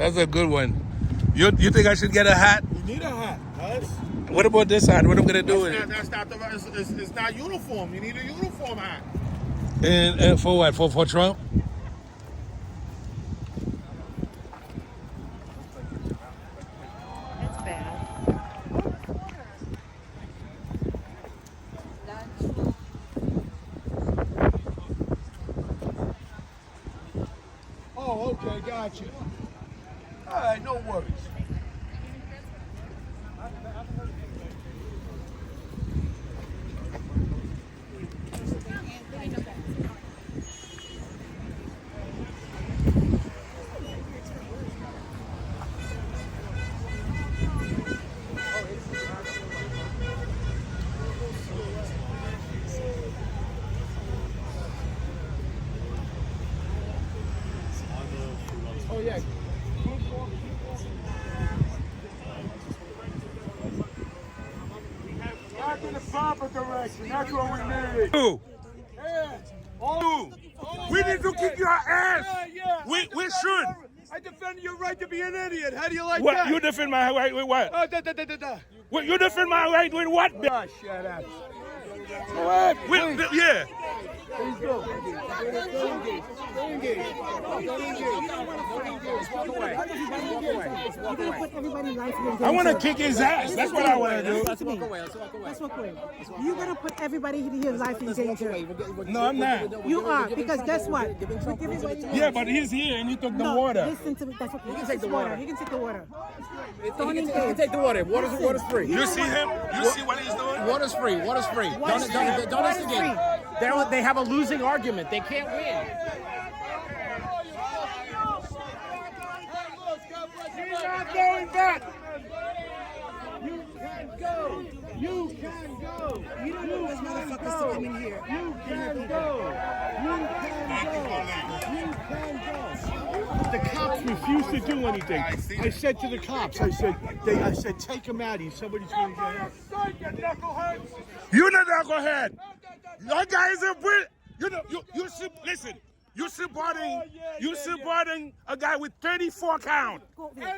That's a good one. You think I should get a hat? You need a hat, guys. What about this hat? What am I gonna do with it? It's not uniform. You need a uniform hat. And for what? For Trump? That's bad. Oh, okay, gotcha. All right, no worries. Oh, yeah. Back in the proper direction. That's what we need. You. Yeah. You. We need to kick your ass. Yeah. We should. I defend your right to be an idiot. How do you like What? that? You defend my right with what? Oh, da. What? You defend my right with what? Oh, shut up. Go ahead. Yeah. Please go. Don't engage. Walk away. I want to kick his ass. That's what I want to do. Let's walk away. You're going to put everybody in your life in danger. No, I'm not. You are, because guess what? Yeah, but he's here and he took the water. Listen to me. That's okay. You can take the water. You can take the water. You can take the water. Water's free. You see him? You see what he's doing? Water's free. Don't instigate. They have a losing argument. They can't win. You're not going back. You can go. You can go. You don't know those motherfuckers to come in here. You can go. You can go. The cops refused to do anything. I said to the cops, I said, take him out. Somebody's going to get out. You're not knucklehead. Your guy is a Brit. Listen. You're supporting a guy with 34 count.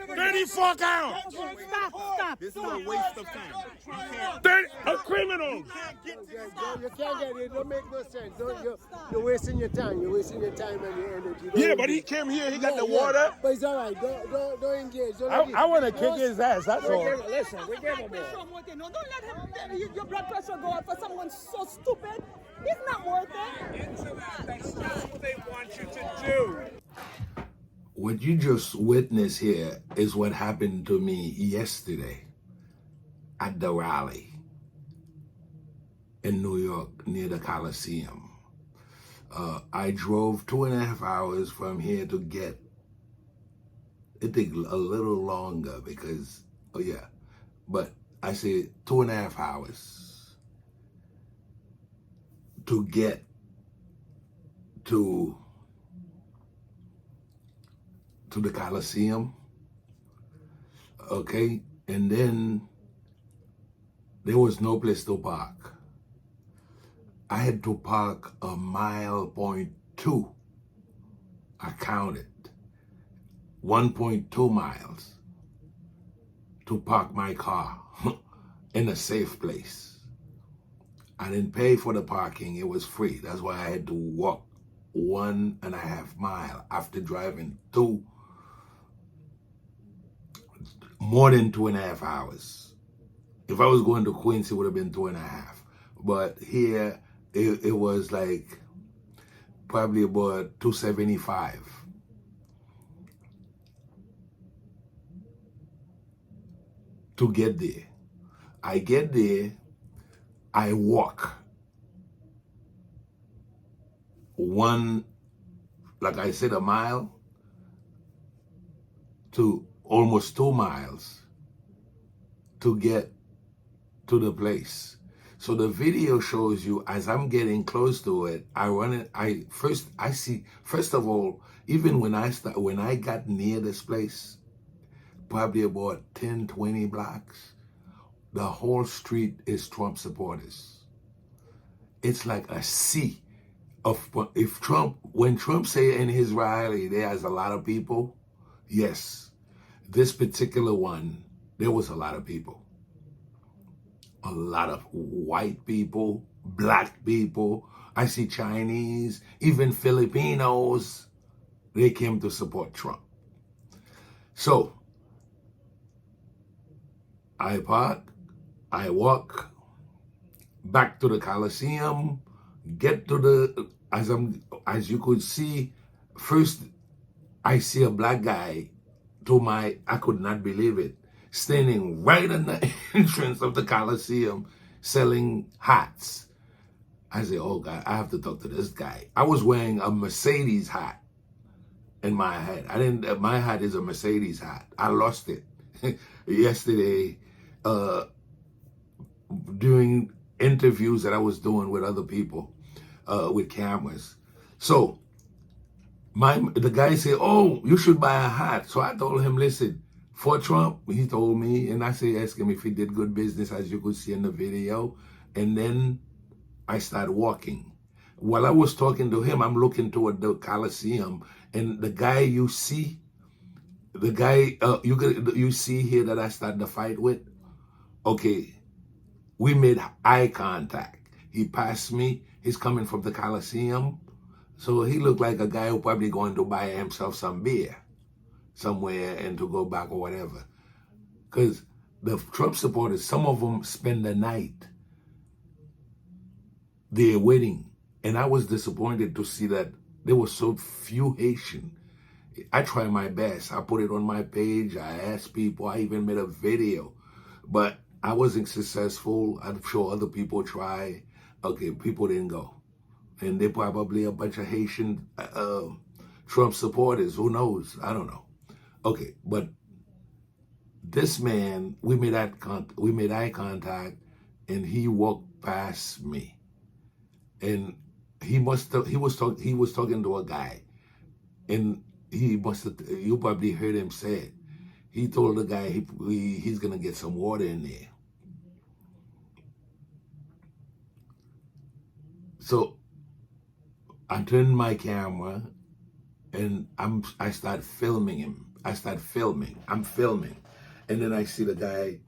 34 count. Stop. This is a waste of time. A criminal. You can't get it. Don't make no sense. You're wasting your time. You're wasting your time and your energy. Yeah, but he came here. He got the water. But it's all right. Don't engage. I want to kick his ass. That's all. Listen, we gave him more. No, don't let him, your blood pressure go up for someone so stupid. It's not worth it. That's what they want you to do. What you just witnessed here is what happened to me yesterday at the rally in New York near the Coliseum. I drove 2.5 hours from here to get, it took a little longer because, but I say 2.5 hours to get to the Coliseum, okay? And then there was no place to park. I had to park 1.2 miles. I counted 1.2 miles to park my car in a safe place. I didn't pay for the parking, it was free. That's why I had to walk 1.5 miles after driving more than 2.5 hours. If I was going to Queens, it would have been 2.5. But here, it was like probably about 275. To get there. I get there, I walk like I said, 1 mile to almost 2 miles to get to the place. So the video shows you as I'm getting close to it, I run it. First of all, even when I got near this place, probably about 10, 20 blocks, the whole street is Trump supporters. It's like a sea of, when Trump say in his rally, there's a lot of people, yes, This particular one, there was a lot of people. A lot of white people, black people. I see Chinese, even Filipinos. They came to support Trump. So, I park, I walk back to the Coliseum, get to the, as you could see, first I see a black guy, I could not believe it, standing right in the entrance of the Coliseum selling hats. I said, oh God, I have to talk to this guy. I was wearing a Mercedes hat in my head. My hat is a Mercedes hat. I lost it yesterday during interviews that I was doing with other people with cameras. So the guy said, oh, you should buy a hat. So I told him, listen, for Trump, he told me, and I asked him if he did good business, as you could see in the video. And then I started walking. While I was talking to him, I'm looking toward the Coliseum, and the guy you see, you see here that I started the fight with, okay, we made eye contact. He passed me. He's coming from the Coliseum. So he looked like a guy who probably going to buy himself some beer somewhere and to go back or whatever. Because the Trump supporters, some of them spend the night there waiting. And I was disappointed to see that there were so few Haitian. I try my best. I put it on my page. I asked people. I even made a video. But I wasn't successful. I'm sure other people try. Okay, people didn't go. And they're probably a bunch of Haitian Trump supporters. Who knows? I don't know. Okay, but this man, we made eye contact, and he walked past me, and he was talking to a guy, and you probably heard him say it. He told the guy he's gonna get some water in there. So I turned my camera and I start filming him. I'm filming. And then I see the guy,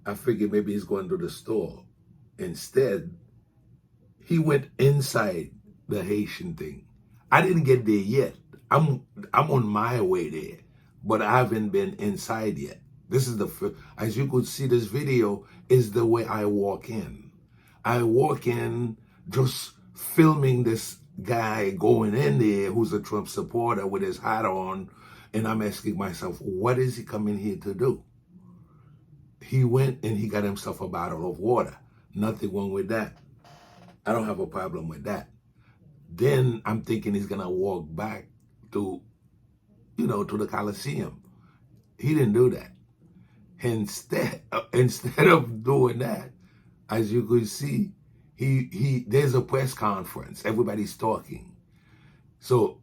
I figured maybe he's going to the store. Instead, he went inside the Haitian thing. I didn't get there yet. I'm on my way there, but I haven't been inside yet. This is as you could see, this video is the way I walk in. I walk in just filming this guy going in there who's a Trump supporter with his hat on, and I'm asking myself, what is he coming here to do? He went and he got himself a bottle of water. Nothing wrong with that. I don't have a problem with that. Then I'm thinking he's gonna walk back to the Coliseum. He didn't do that. Instead of doing that, as you could see, there's a press conference. Everybody's talking. So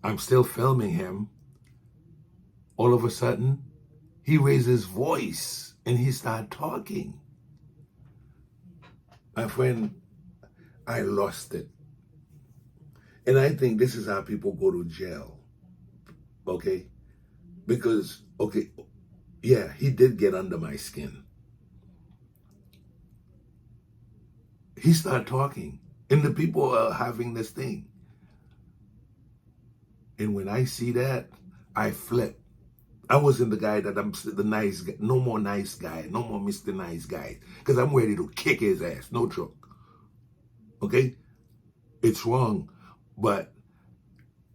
I'm still filming him. All of a sudden, he raised his voice and he started talking. My friend, I lost it. And I think this is how people go to jail. Okay? Because, yeah, he did get under my skin. He started talking, and the people are having this thing. And when I see that, I flip. I wasn't the guy that I'm the nice guy. No more nice guy. No more Mr. Nice Guy. Because I'm ready to kick his ass. No joke. Okay? It's wrong. But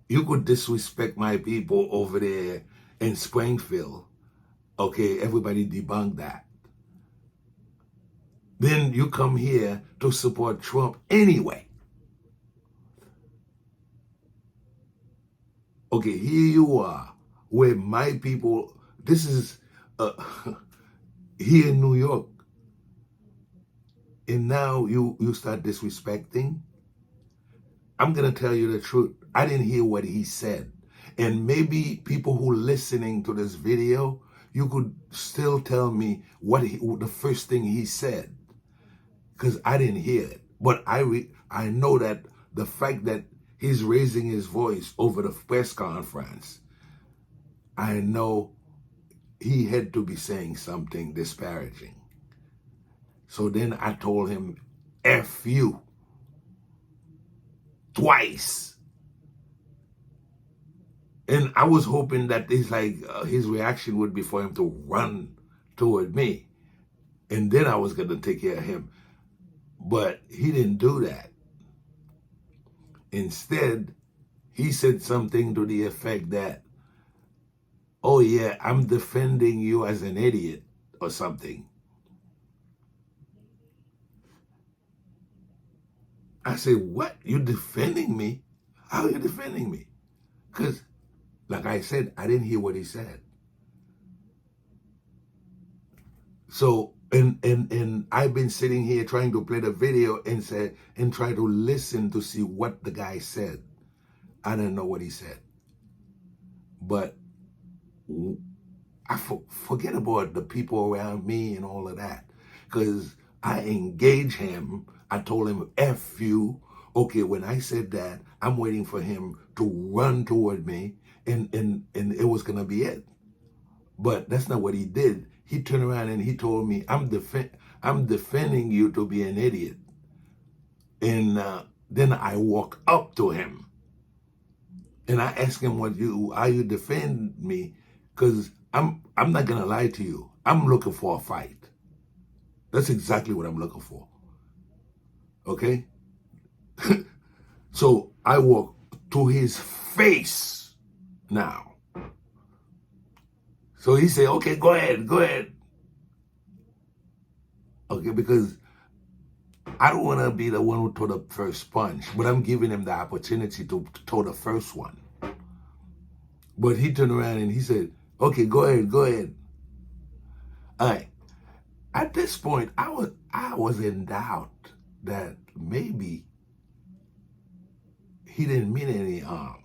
you could disrespect my people over there in Springfield. Okay? Everybody debunk that. Then you come here to support Trump anyway. Okay, here you are, where my people, this is here in New York. And now you start disrespecting. I'm going to tell you the truth. I didn't hear what he said. And maybe people who are listening to this video, you could still tell me the first thing he said. Because I didn't hear it. But I know that the fact that he's raising his voice over the press conference, I know he had to be saying something disparaging. So then I told him, F you, twice. And I was hoping that his reaction would be for him to run toward me. And then I was going to take care of him. But he didn't do that. Instead, he said something to the effect that, oh yeah, I'm defending you as an idiot or something. I said, what? You defending me? How are you defending me? Because, like I said, I didn't hear what he said. So, and I've been sitting here trying to play the video and try to listen to see what the guy said. I didn't know what he said. But I forget about the people around me and all of that. Because I engaged him. I told him, F you. Okay, when I said that, I'm waiting for him to run toward me, and it was going to be it. But that's not what he did. He turned around and he told me, I'm defending you to be an idiot. And then I walked up to him. And I asked him, are you defending me? Because I'm not going to lie to you. I'm looking for a fight. That's exactly what I'm looking for. Okay? So I walk to his face now. So he said, okay, go ahead. Okay, because I don't want to be the one who threw the first punch, but I'm giving him the opportunity to throw the first one. But he turned around and he said, okay, go ahead. All right. At this point, I was in doubt that maybe he didn't mean any harm.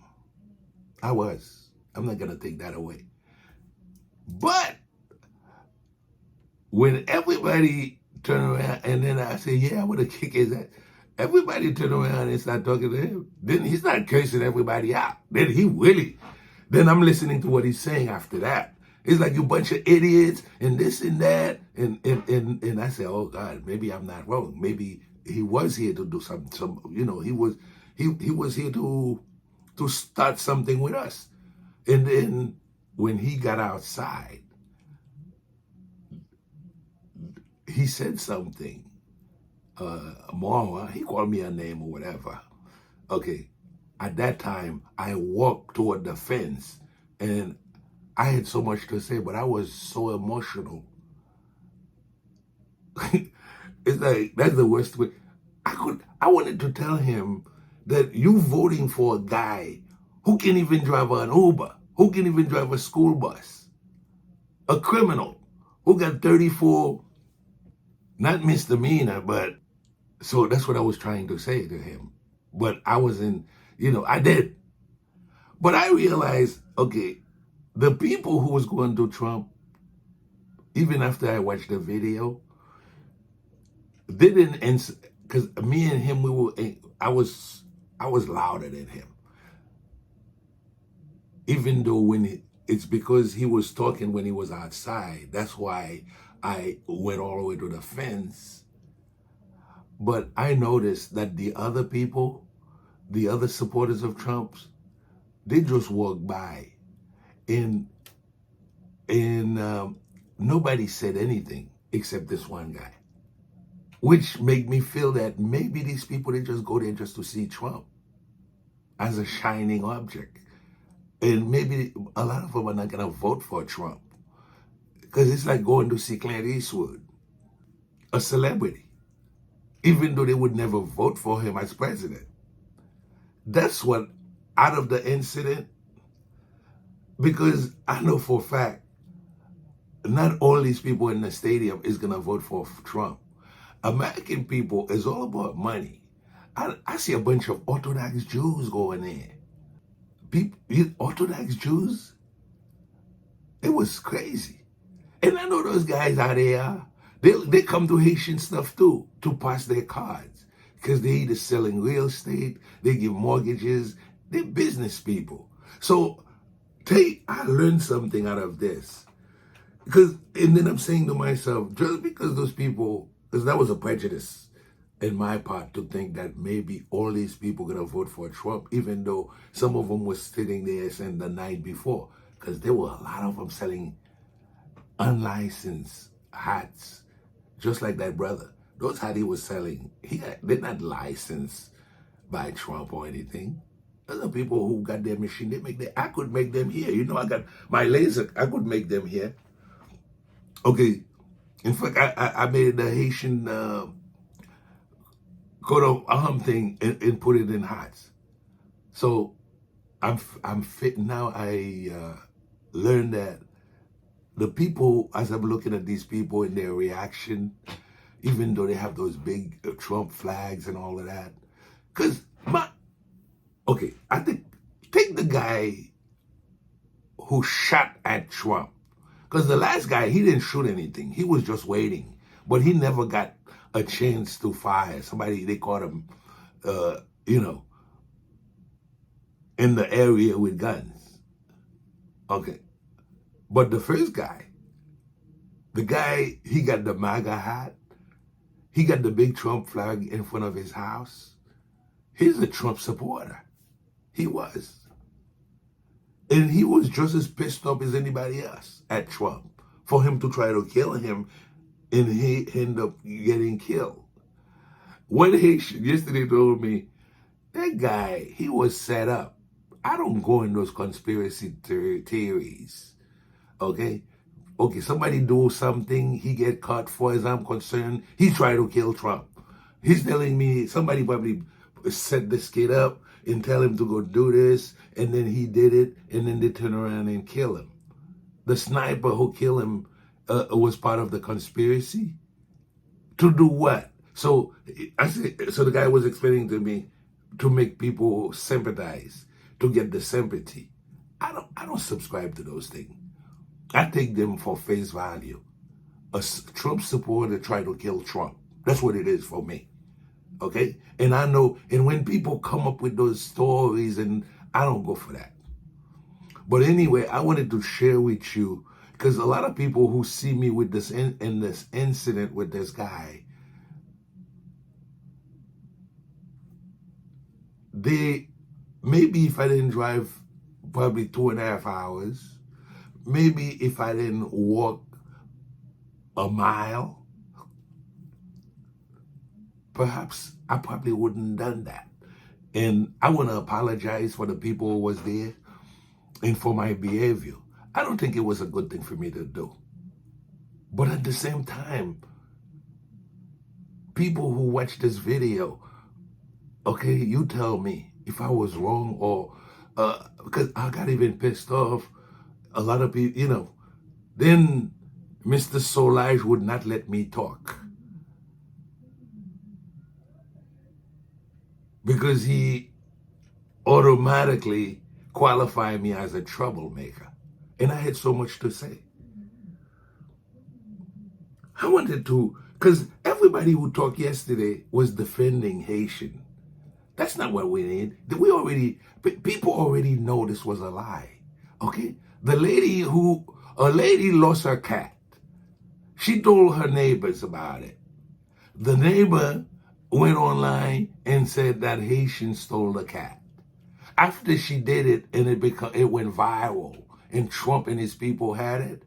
I'm not going to take that away. But when everybody turned around, and then I said, yeah, I would have kicked his ass. Everybody turned around and started talking to him. Then he started cursing everybody out. Then I'm listening to what he's saying after that. It's like, you bunch of idiots and this and that. And I said, oh God, maybe I'm not wrong. Maybe he was here to do some he was here to start something with us. And then when he got outside, he said something more. He called me a name or whatever. Okay. At that time, I walked toward the fence, and I had so much to say, but I was so emotional. It's like, that's the worst way. I wanted to tell him that you voting for a guy who can't even drive an Uber, who can't even drive a school bus, a criminal who got 34, not misdemeanor, but, so that's what I was trying to say to him. But I wasn't, I did. But I realized, okay, the people who was going to Trump, even after I watched the video, didn't answer, because me and him, I was louder than him. Even though it's because he was talking when he was outside. That's why I went all the way to the fence. But I noticed that the other people, the other supporters of Trump's, they just walked by, and nobody said anything except this one guy, which made me feel that maybe these people, they just go there just to see Trump as a shining object. And maybe a lot of them are not going to vote for Trump, because it's like going to see Clint Eastwood, a celebrity, even though they would never vote for him as president. That's what, out of the incident, because I know for a fact, not all these people in the stadium is going to vote for Trump. American people is all about money. I see a bunch of Orthodox Jews going there. Orthodox Jews, it was crazy. And I know those guys out there, they come to Haitian stuff too, to pass their cards, because they either selling real estate, they give mortgages, they're business people. So I learned something out of this. and then I'm saying to myself, just because those people, because that was a prejudice in my part to think that maybe all these people gonna vote for Trump, even though some of them was sitting there saying the night before, because there were a lot of them selling unlicensed hats, just like that brother. Those hats he was selling, they're not licensed by Trump or anything. Those are people who got their machine. I could make them here. You know, I got my laser. I could make them here. Okay. In fact, I made the Haitian coat of arm thing and put it in hats. So I'm fit now. I learned that the people, as I'm looking at these people and their reaction, even though they have those big Trump flags and all of that, because I think take the guy who shot at Trump. Because the last guy, he didn't shoot anything. He was just waiting. But he never got a chance to fire. Somebody, they caught him, in the area with guns. Okay. But the first guy, he got the MAGA hat. He got the big Trump flag in front of his house. He's a Trump supporter. He was. And he was just as pissed off as anybody else at Trump for him to try to kill him, and he ended up getting killed. One Haitian yesterday told me, that guy, he was set up. I don't go in those conspiracy theories, okay? Okay, somebody do something, he get caught. For as I'm concerned, he tried to kill Trump. He's telling me somebody probably set this kid up and tell him to go do this, and then he did it, and then they turn around and kill him. The sniper who killed him was part of the conspiracy? To do what? So the guy was explaining to me to make people sympathize, to get the sympathy. I don't subscribe to those things. I take them for face value. A Trump supporter tried to kill Trump. That's what it is for me. Okay? And I know, and when people come up with those stories, and I don't go for that. But anyway, I wanted to share with you, because a lot of people who see me with this in this incident with this guy, maybe if I didn't drive probably 2.5 hours, maybe if I didn't walk a mile, perhaps I probably wouldn't have done that. And I want to apologize for the people who was there and for my behavior. I don't think it was a good thing for me to do. But at the same time, people who watch this video, okay, you tell me if I was wrong, or because I got even pissed off. A lot of people, then Mr. Solage would not let me talk, because he automatically qualified me as a troublemaker. And I had so much to say. I wanted to, because everybody who talked yesterday was defending Haitian. That's not what we need. People already know this was a lie. Okay? A lady lost her cat. She told her neighbors about it. The neighbor went online and said that Haitian stole the cat. After she did it, and it went viral, and Trump and his people had it,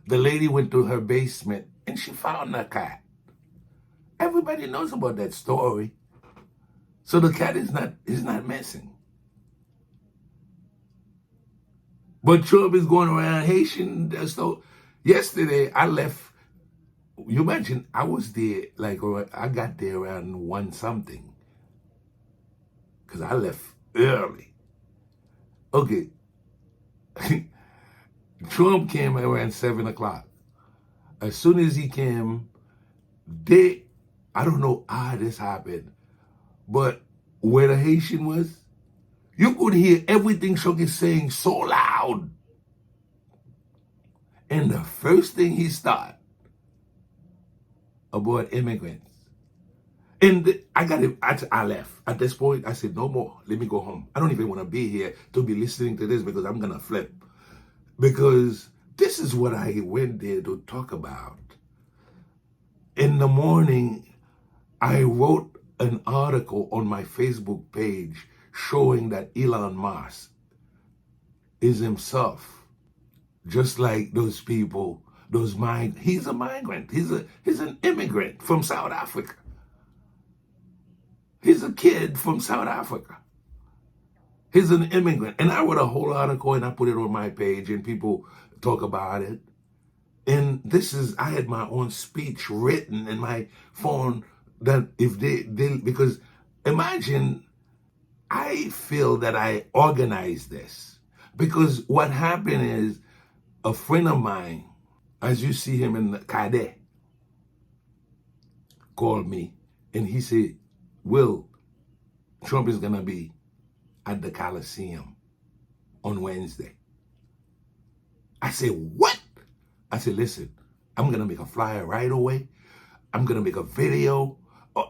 the lady went to her basement and she found the cat. Everybody knows about that story. So the cat is not missing. But Trump is going around Haitian. So yesterday I left. You imagine, I was there, I got there around 1 something. Because I left early. Okay. Trump came around 7 o'clock. As soon as he came, I don't know how this happened, but where the Haitian was, you could hear everything Chuck is saying so loud. And the first thing he started about immigrants. And I left. At this point, I said, no more. Let me go home. I don't even want to be here to be listening to this, because I'm going to flip. Because this is what I went there to talk about. In the morning, I wrote an article on my Facebook page showing that Elon Musk is himself, just like those people, he's a migrant. He's an immigrant from South Africa. He's a kid from South Africa. He's an immigrant. And I wrote a whole article and I put it on my page and people talk about it. And I had my own speech written in my phone that if because imagine, I feel that I organized this. Because what happened is a friend of mine, as you see him in the Cadet, called me and he said, Will, Trump is going to be at the Coliseum on Wednesday. I said, what? I said, listen, I'm going to make a flyer right away. I'm going to make a video.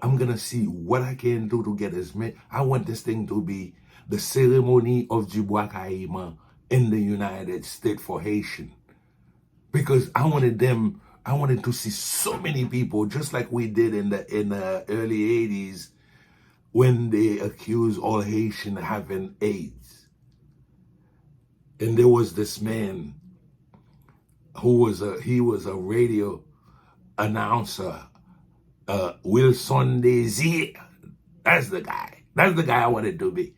I'm going to see what I can do to get as many. I want this thing to be the ceremony of Dubois Caïman in the United States for Haitian. Because I wanted to see so many people, just like we did in the early 80s when they accused all Haitian of having AIDS. And there was this man who was a radio announcer, Wilson Desir. That's the guy. That's the guy I wanted to be.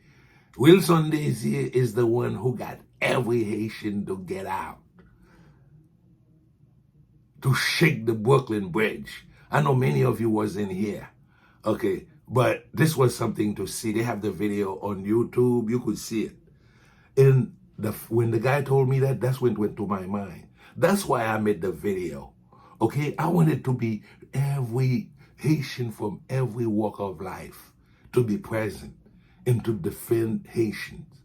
Wilson Desir is the one who got every Haitian to get out, to shake the Brooklyn Bridge. I know many of you wasn't here, okay, but this was something to see. They have the video on YouTube. You could see it. And when the guy told me that, that's when it went to my mind. That's why I made the video, okay? I wanted to be every Haitian from every walk of life to be present and to defend Haitians,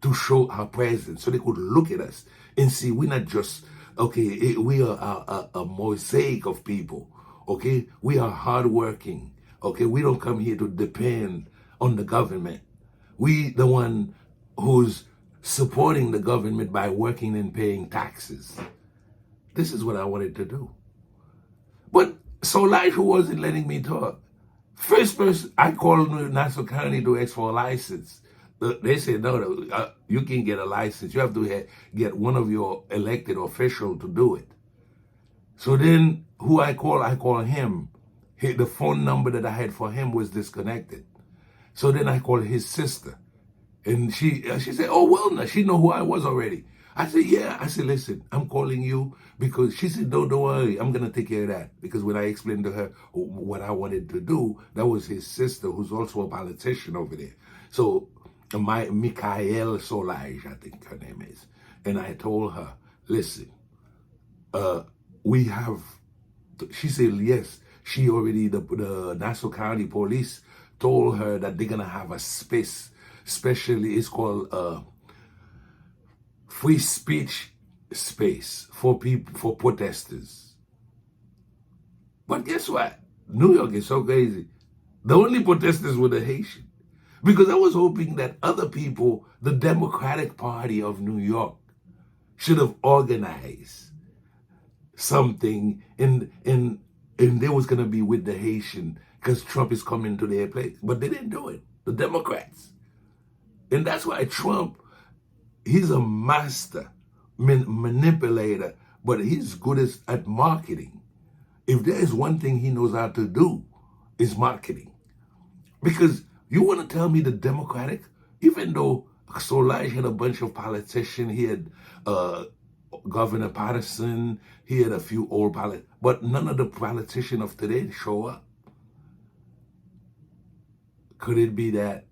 to show our presence so they could look at us and see we're not just, okay, we are a mosaic of people, okay? We are hardworking, okay? We don't come here to depend on the government. We the one who's supporting the government by working and paying taxes. This is what I wanted to do. But Solange wasn't letting me talk. First person, I called Nassau County to ask for a license. They said, no, you can't get a license. You have to get one of your elected officials to do it. So then who I call him. The phone number that I had for him was disconnected. So then I called his sister. And she said, oh, well, she know who I was already. I said, yeah. I said, listen, I'm calling you because she said, don't worry, I'm going to take care of that. Because when I explained to her what I wanted to do, that was his sister, who's also a politician over there. So Michael Solange, I think her name is. And I told her, listen, she said, yes, she already, the Nassau County Police told her that they're going to have a space, especially it's called free speech space for people, for protesters. But guess what? New York is so crazy. The only protesters were the Haitian. Because I was hoping that other people, the Democratic Party of New York, should have organized something and they was going to be with the Haitian because Trump is coming to their place. But they didn't do it. The Democrats. And that's why Trump, he's a master manipulator, but he's good at marketing. If there's one thing he knows how to do, is marketing. Because you want to tell me the Democratic, even though Solange had a bunch of politicians, he had Governor Patterson, he had a few old politicians, but none of the politicians of today show up. Could it be that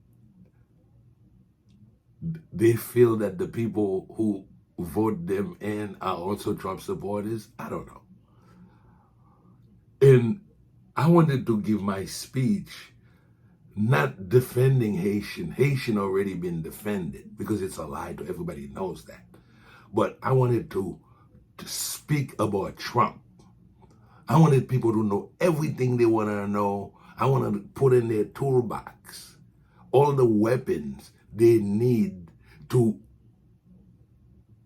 they feel that the people who vote them in are also Trump supporters? I don't know. And I wanted to give my speech not defending Haitian. Haitian already been defended because it's a lie. Everybody knows that. But I wanted to speak about Trump. I wanted people to know everything they want to know. I want to put in their toolbox all the weapons they need to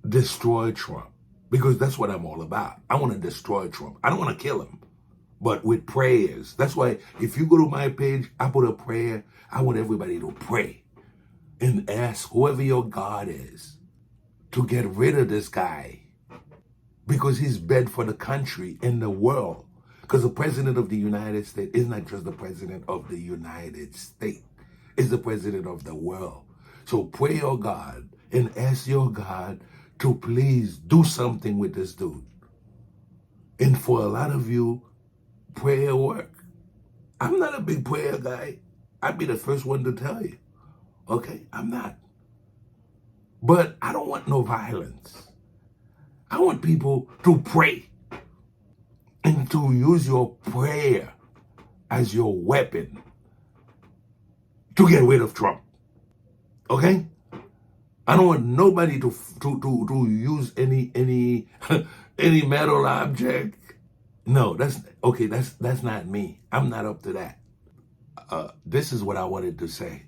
destroy Trump, because that's what I'm all about. I want to destroy Trump. I don't want to kill him, but with prayers. That's why if you go to my page, I put a prayer. I want everybody to pray and ask whoever your God is to get rid of this guy, because he's bad for the country and the world. Because the president of the United States is not just the president of the United States. It's the president of the world. So pray your God and ask your God to please do something with this dude. And for a lot of you, prayer work. I'm not a big prayer guy. I'd be the first one to tell you. Okay, I'm not. But I don't want no violence. I want people to pray and to use your prayer as your weapon to get rid of Trump. Okay? I don't want nobody to use any any metal object. No, that's not me. I'm not up to that. This is what I wanted to say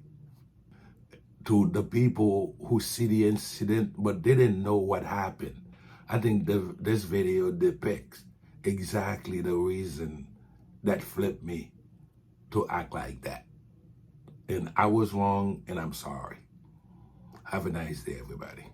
to the people who see the incident but didn't know what happened. I think this video depicts exactly the reason that flipped me to act like that. And I was wrong, and I'm sorry. Have a nice day, everybody.